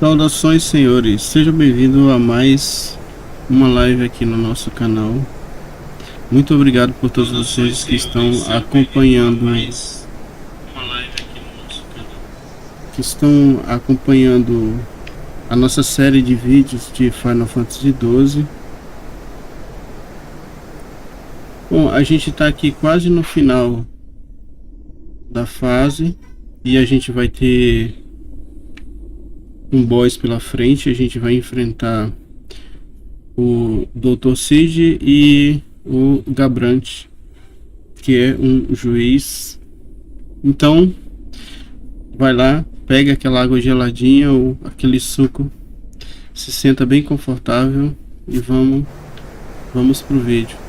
Saudações, senhores, sejam bem-vindos a mais uma live aqui no nosso canal. Muito obrigado por todos vocês que estão acompanhando a nossa série de vídeos de Final Fantasy XII. Bom, a gente está aqui quase no final da fase e a gente vai ter um boss pela frente. A gente vai enfrentar o Dr. Cid e o Gabrante, que é um juiz. Então vai lá, pega aquela água geladinha ou aquele suco, se senta bem confortável e vamos pro vídeo.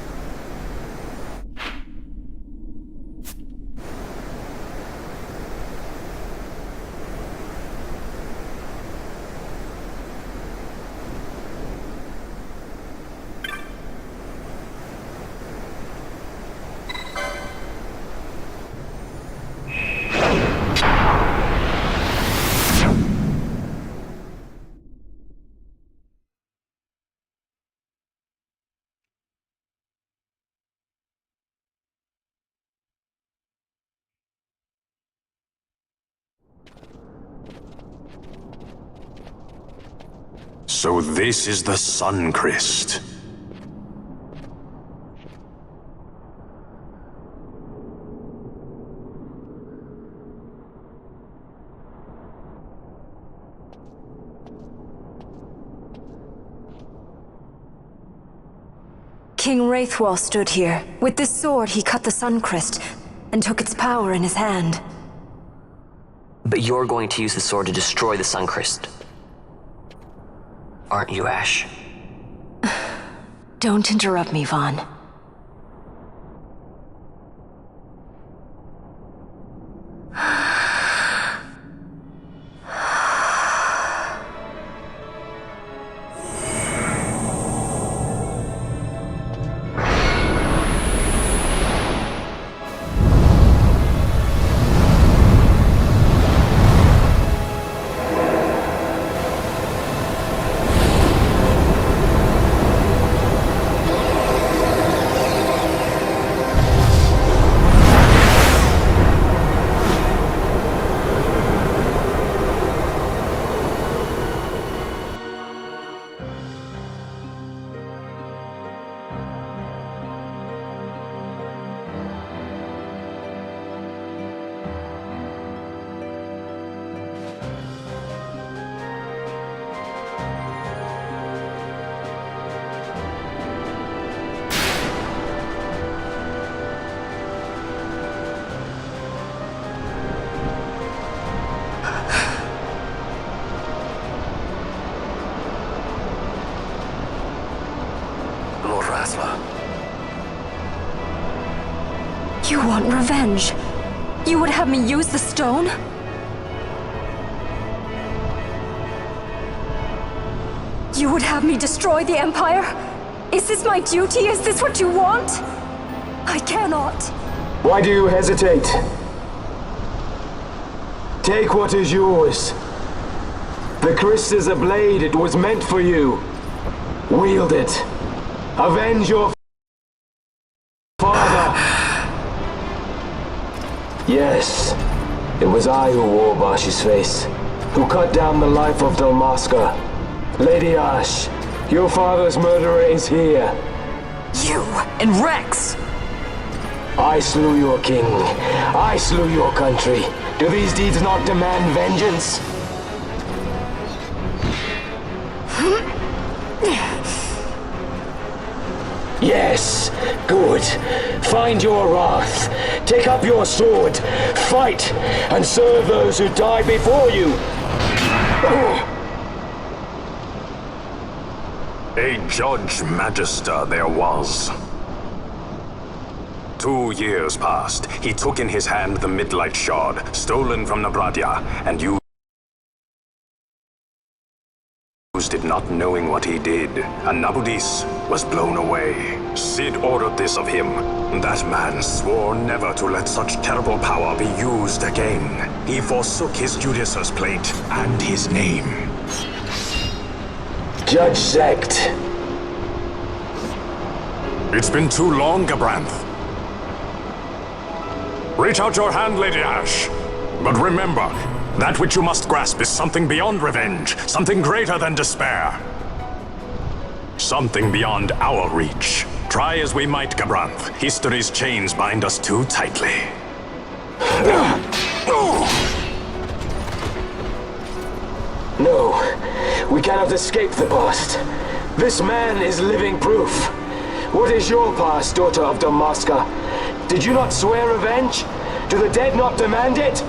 So this is the Sun Crest. King Wraithwall stood here. With this sword, he cut the Sun Crest and took its power in his hand. But you're going to use the sword to destroy the Sun Crest. Aren't you, Ash? Don't interrupt me, Vaughn. You want revenge? You would have me use the stone? You would have me destroy the Empire? Is this my duty? Is this what you want? I cannot. Why do you hesitate? Take what is yours. The crest is a blade. It was meant for you. Wield it. Avenge your father. Yes, it was I who wore Bashi's face, who cut down the life of Dalmasca. Lady Ash, your father's murderer is here. You and Rex! I slew your king. I slew your country. Do these deeds not demand vengeance? Yes, good. Find your wrath. Take up your sword. Fight and serve those who died before you. A Judge Magister there was. 2 years passed. He took in his hand the Midlight Shard, stolen from Nabradia, and used it not knowing what he did. And Nabudis was blown away. Cid ordered this of him. That man swore never to let such terrible power be used again. He forsook his Judicious plate and his name. Judge Sect. It's been too long, Gabranth. Reach out your hand, Lady Ash. But remember, that which you must grasp is something beyond revenge, something greater than despair. Something beyond our reach. Try as we might, Gabranth, history's chains bind us too tightly. No, we cannot escape the past. This man is living proof. What is your past, daughter of Damaska? Did you not swear revenge? Do the dead not demand it?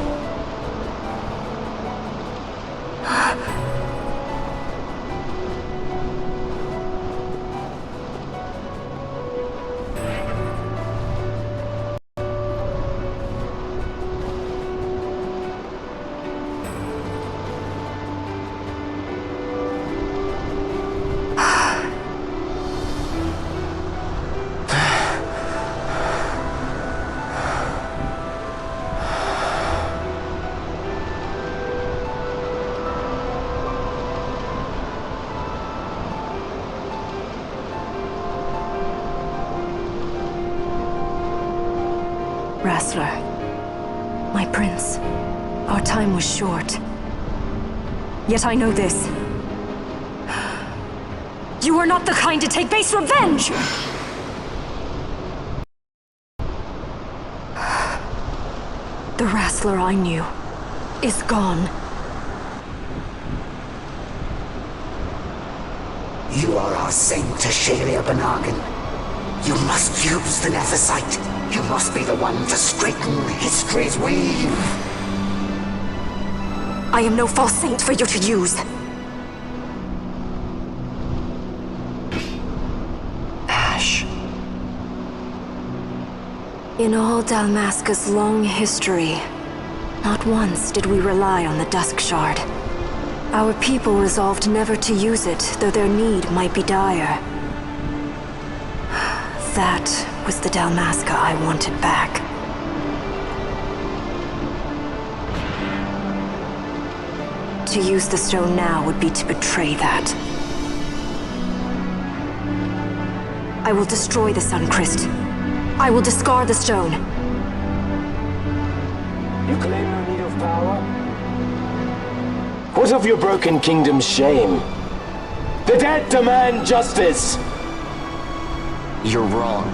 Wrestler, my prince, our time was short. Yet I know this. You are not the kind to take base revenge! The wrestler I knew is gone. You are our saint, Tashalia Benagan. You must use the Nephesite. You must be the one to straighten history's weave. I am no false saint for you to use. Ash. In all Dalmasca's long history, not once did we rely on the Dusk Shard. Our people resolved never to use it, though their need might be dire. That was the Dalmasca I wanted back. To use the stone now would be to betray that. I will destroy the Suncrest. I will discard the stone. You claim no need of power? What of your broken kingdom's shame? The dead demand justice! You're wrong.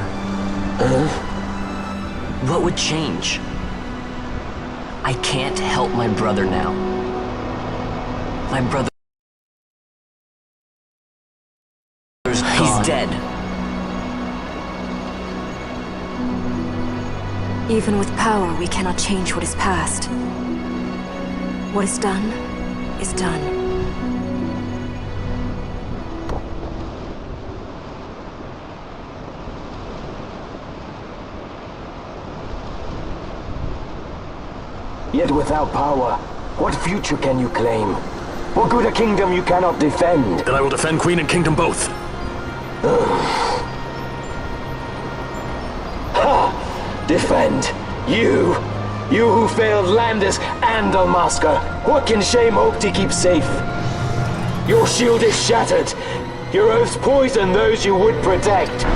What would change? I can't help my brother now. My brother's He's dead. Even with power, we cannot change what is past. What is done, is done. Yet without power, what future can you claim? What good a kingdom you cannot defend? Then I will defend Queen and Kingdom both. Ha! Defend? You? You who failed Landis and Dalmasca. What can shame hope to keep safe? Your shield is shattered. Your oaths poison those you would protect.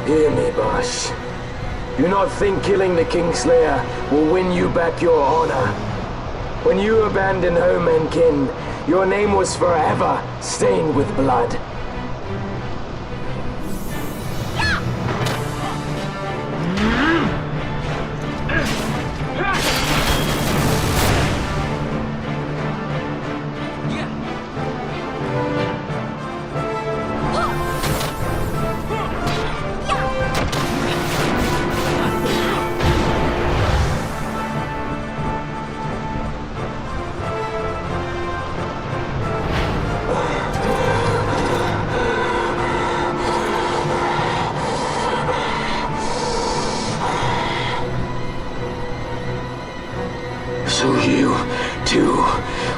Hear me, Bosh. Do not think killing the Kingslayer will win you back your honor. When you abandoned home and kin, your name was forever stained with blood. So you, too,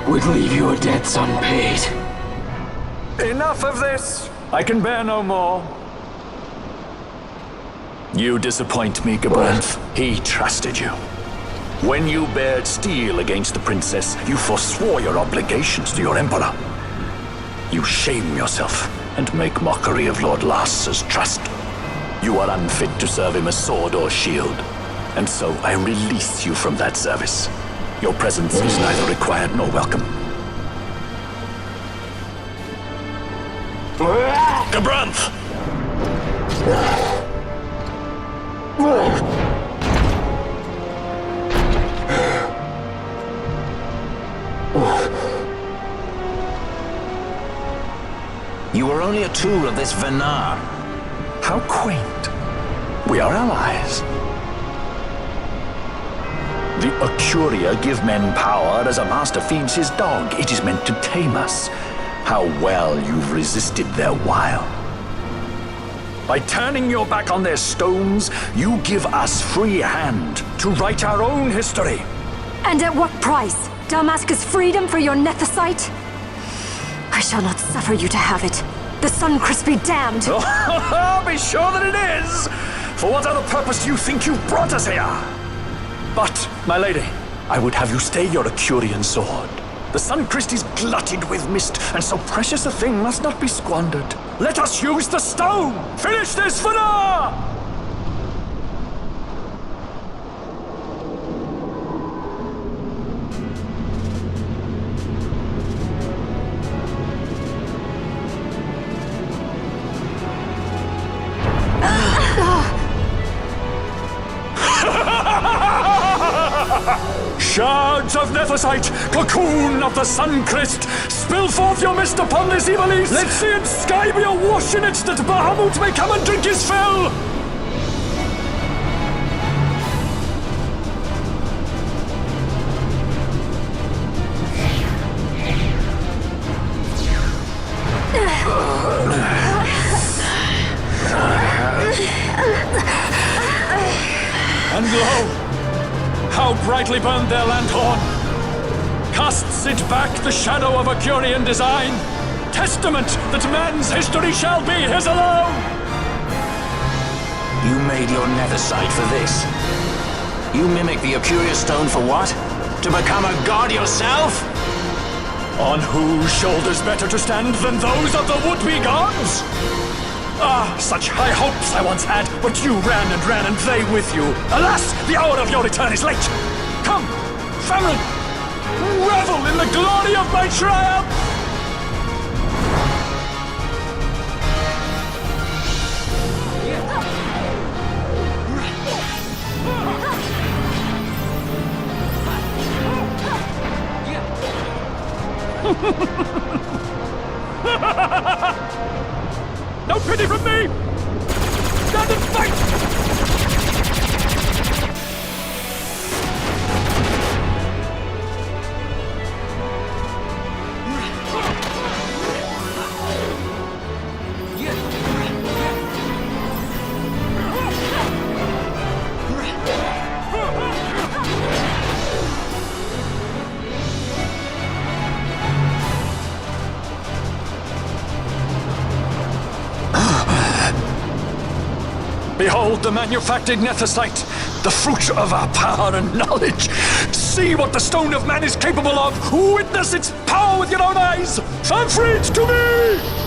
would leave your debts unpaid. Enough of this! I can bear no more. You disappoint me, Gabranth. He trusted you. When you bared steel against the princess, you forswore your obligations to your emperor. You shame yourself and make mockery of Lord Lars's trust. You are unfit to serve him as sword or shield, and so I release you from that service. Your presence is neither required nor welcome. Gabranth! You were only a tool of this Venar. How quaint. We are allies. The Acuria give men power as a master feeds his dog. It is meant to tame us. How well you've resisted their wile. By turning your back on their stones, you give us free hand to write our own history. And at what price? Dalmasca's freedom for your nethicite? I shall not suffer you to have it. The Suncrest be damned! Be sure that it is! For what other purpose do you think you brought us here? But, my lady, I would have you stay your Acurian sword. The Suncrest is glutted with mist, and so precious a thing must not be squandered. Let us use the stone! Finish this for now! Shards of nethicite, cocoon of the Suncrest, spill forth your mist upon this evil east. Let sea and sky be awash in it, that Bahamut may come and drink his fill. And lo! How brightly burned their lanthorn! Casts it back the shadow of a Curian design, testament that man's history shall be his alone! You made your nethicite for this. You mimic the Acuria stone for what? To become a god yourself? On whose shoulders better to stand than those of the would-be gods? Ah, such high hopes I once had, but you ran, and they with you. Alas, the hour of your return is late. Come, family, revel in the glory of my triumph! No pity from me! Stand and fight! Behold the manufactured nethicite, the fruit of our power and knowledge. See what the stone of man is capable of. Witness its power with your own eyes. Fanfreed to me!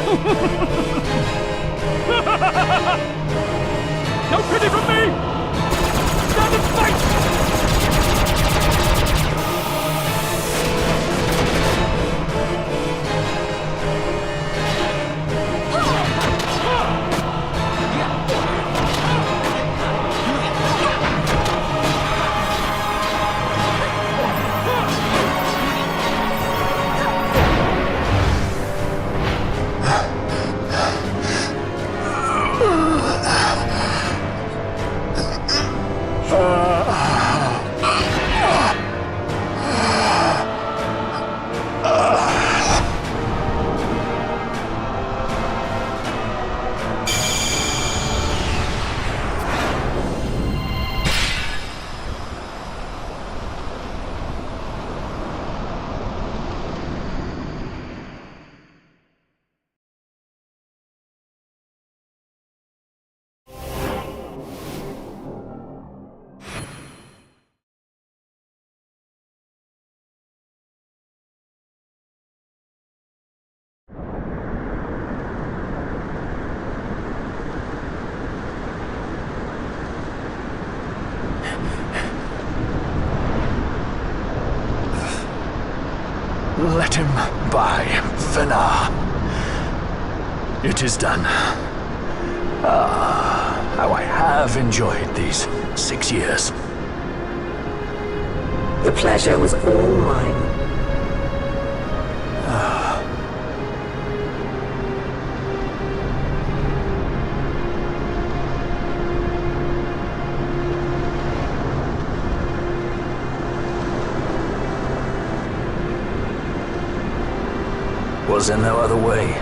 No pity from me! Stand and fight! Let him by, Venar. It is done. Ah, how I have enjoyed these 6 years. The pleasure was all mine. Was there no other way?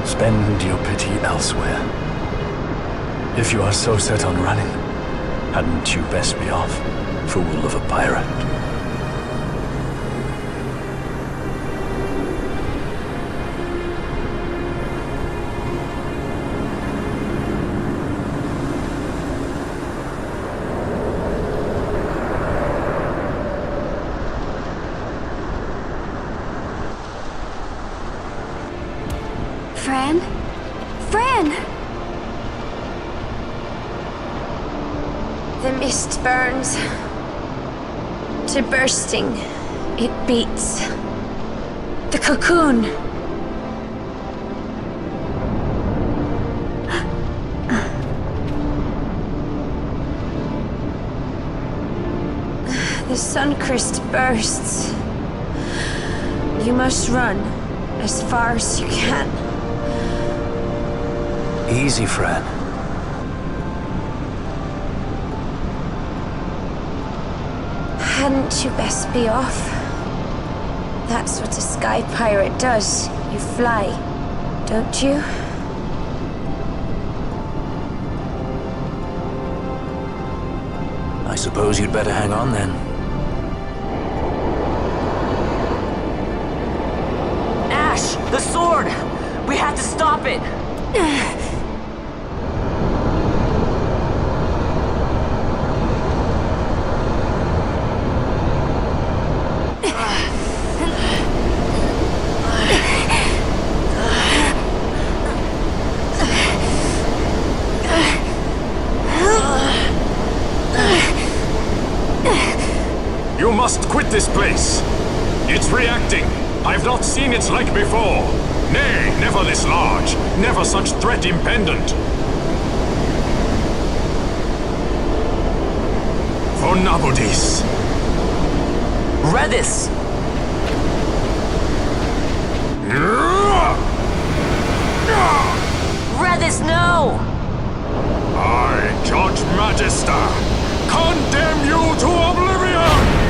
Spend your pity elsewhere. If you are so set on running, hadn't you best be off, fool of a pirate? Fran? Fran! The mist burns to bursting. It beats. The cocoon. The sun-crest bursts. You must run as far as you can. Easy, Fran. Hadn't you best be off? That's what a sky pirate does. You fly, don't you? I suppose you'd better hang on then. Ash! The sword! We have to stop it! You must quit this place. It's reacting. I've not seen its like before. Nay, never this large. Never such threat impendent. For Nabudis. Redis! Redis, no! I, Judge Magister, condemn you to oblivion!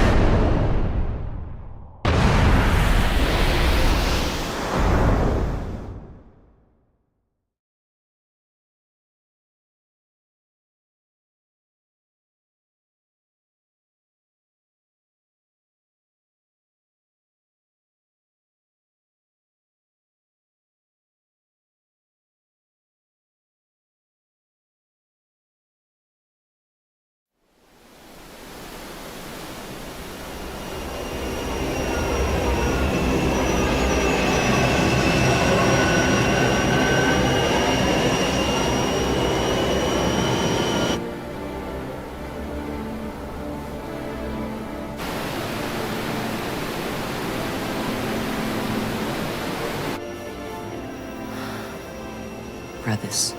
brothers.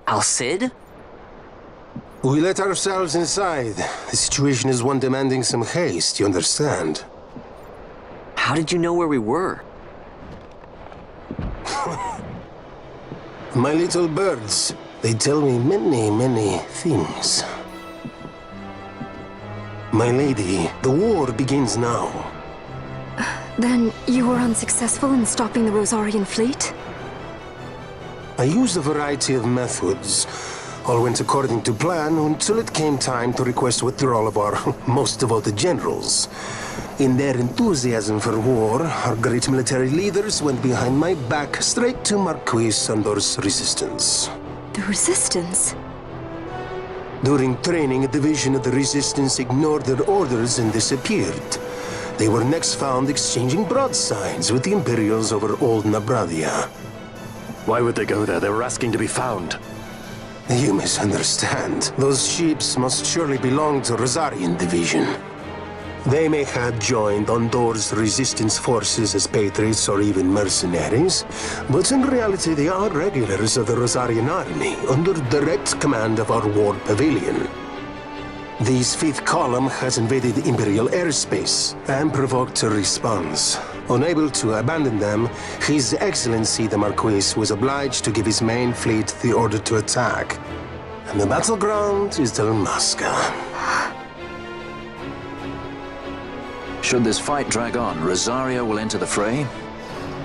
Al-Cid? We let ourselves inside. The situation is one demanding some haste, you understand? How did you know where we were? My little birds, they tell me many, many things. My lady, the war begins now. Then you were unsuccessful in stopping the Rosarian fleet? I used a variety of methods. All went according to plan until it came time to request withdrawal of our most devoted generals. In their enthusiasm for war, our great military leaders went behind my back straight to Marquis Sandor's resistance. The Resistance? During training, a division of the Resistance ignored their orders and disappeared. They were next found exchanging broadsides with the Imperials over Old Nabradia. Why would they go there? They were asking to be found. You misunderstand. Those ships must surely belong to Rosarian Division. They may have joined Ondor's resistance forces as patriots or even mercenaries, but in reality they are regulars of the Rosarian army, under direct command of our war pavilion. This fifth column has invaded Imperial airspace and provoked a response. Unable to abandon them, His Excellency the Marquis was obliged to give his main fleet the order to attack. And the battleground is Dalmasca. Should this fight drag on, Rosario will enter the fray.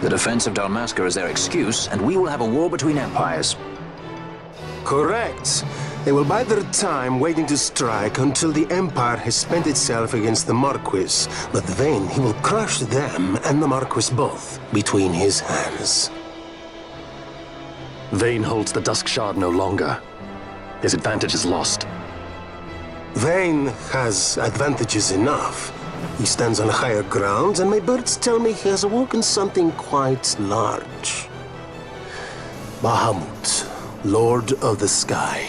The defense of Dalmasca is their excuse, and we will have a war between empires. Correct. They will bide their time waiting to strike until the Empire has spent itself against the Marquis. But then he will crush them and the Marquis both between his hands. Vayne holds the Dusk Shard no longer. His advantage is lost. Vayne has advantages enough. He stands on higher ground, and my birds tell me he has awoken something quite large. Bahamut, Lord of the Sky.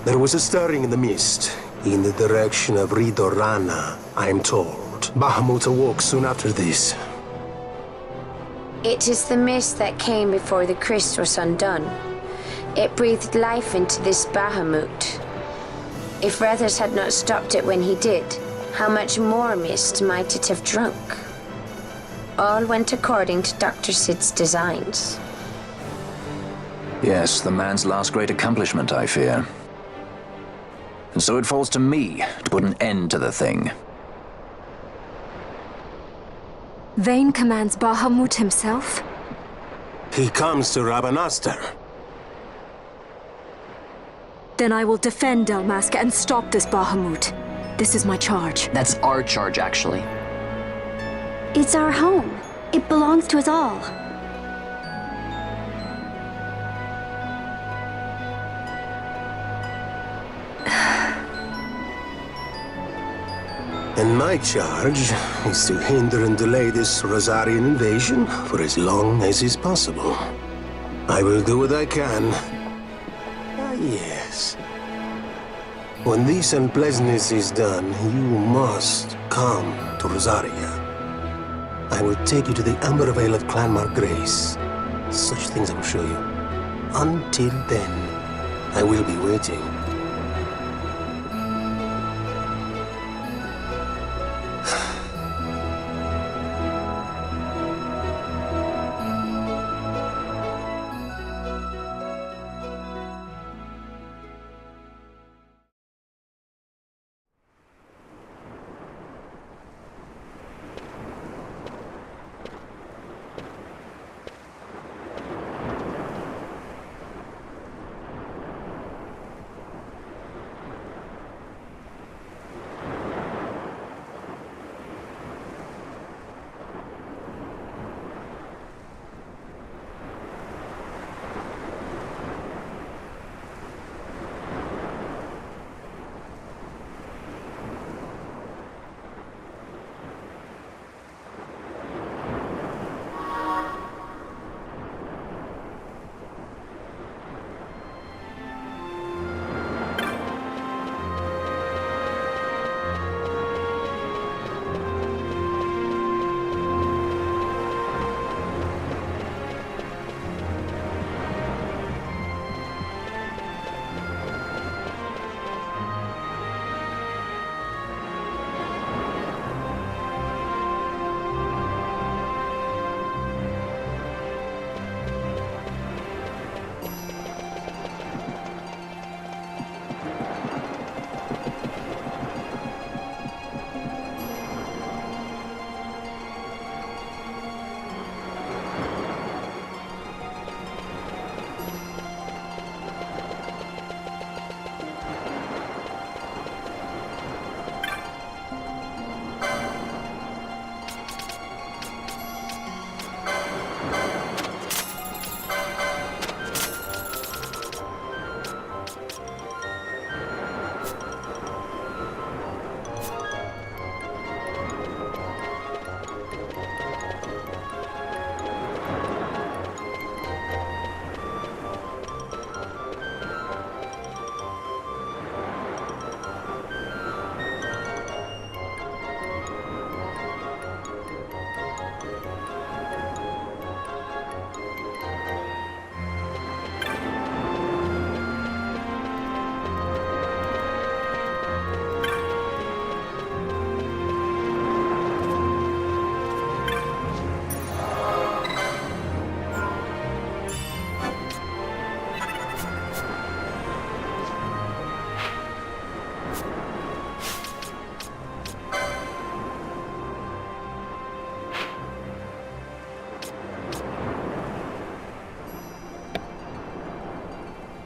There was a stirring in the mist, in the direction of Ridorana, I am told. Bahamut awoke soon after this. It is the mist that came before the Christ was undone. It breathed life into this Bahamut. If Rethers had not stopped it when he did, how much more mist might it have drunk? All went according to Dr. Sid's designs. Yes, the man's last great accomplishment, I fear. And so it falls to me to put an end to the thing. Vayne commands Bahamut himself? He comes to Rabanastre. Then I will defend Dalmasca and stop this Bahamut. This is my charge. That's our charge, actually. It's our home. It belongs to us all. And my charge is to hinder and delay this Rosarian invasion for as long as is possible. I will do what I can. Ah, yes. When this unpleasantness is done, you must come to Rosaria. I will take you to the Amber Vale of Clan Margrace. Such things I will show you. Until then, I will be waiting.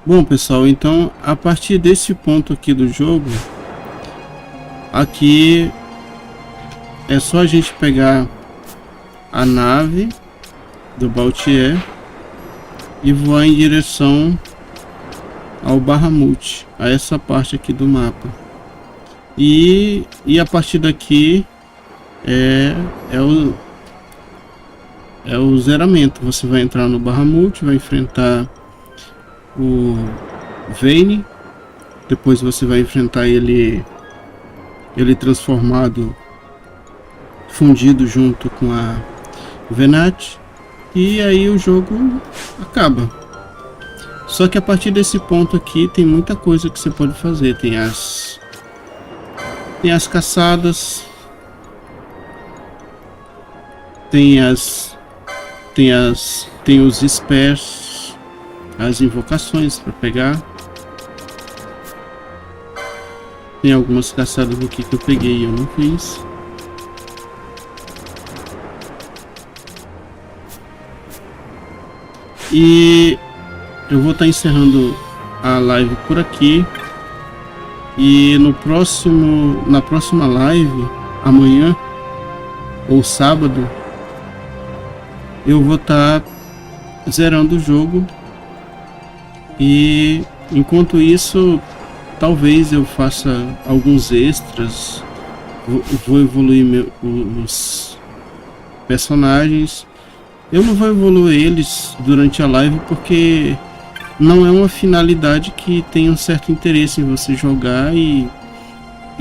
Bom, pessoal, então a partir desse ponto aqui do jogo, aqui é só a gente pegar a nave do Baltier e voar em direção ao Bahamut, a essa parte aqui do mapa. E a partir daqui é o zeramento. Você vai entrar no Bahamut, vai enfrentar o Vayne, depois você vai enfrentar ele transformado, fundido junto com a Venat, e aí o jogo acaba. Só que a partir desse ponto aqui tem muita coisa que você pode fazer. Tem as caçadas, tem os spares, as invocações para pegar. Tem algumas caçadas aqui que eu peguei e eu não fiz. E eu vou estar encerrando a live por aqui. E na próxima live, amanhã ou sábado, eu vou estar zerando o jogo. E enquanto isso, talvez eu faça alguns extras, vou evoluir os personagens. Eu não vou evoluir eles durante a live porque não é uma finalidade que tenha um certo interesse em você jogar e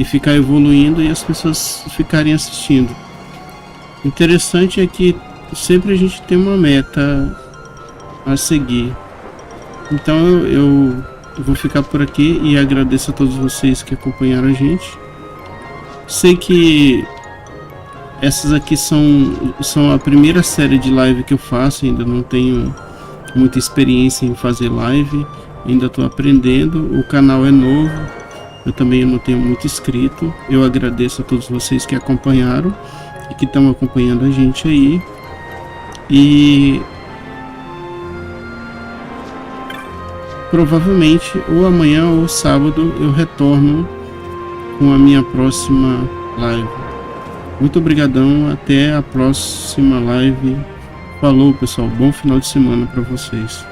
ficar evoluindo e as pessoas ficarem assistindo. O interessante é que sempre a gente tem uma meta a seguir. Então eu vou ficar por aqui e agradeço a todos vocês que acompanharam a gente. Sei que essas aqui são a primeira série de live que eu faço, ainda não tenho muita experiência em fazer live, ainda estou aprendendo, o canal é novo, eu também não tenho muito inscrito. Eu agradeço a todos vocês que acompanharam e que estão acompanhando a gente aí. E provavelmente ou amanhã ou sábado eu retorno com a minha próxima live. Muito obrigadão, até a próxima live. Falou, pessoal, bom final de semana para vocês.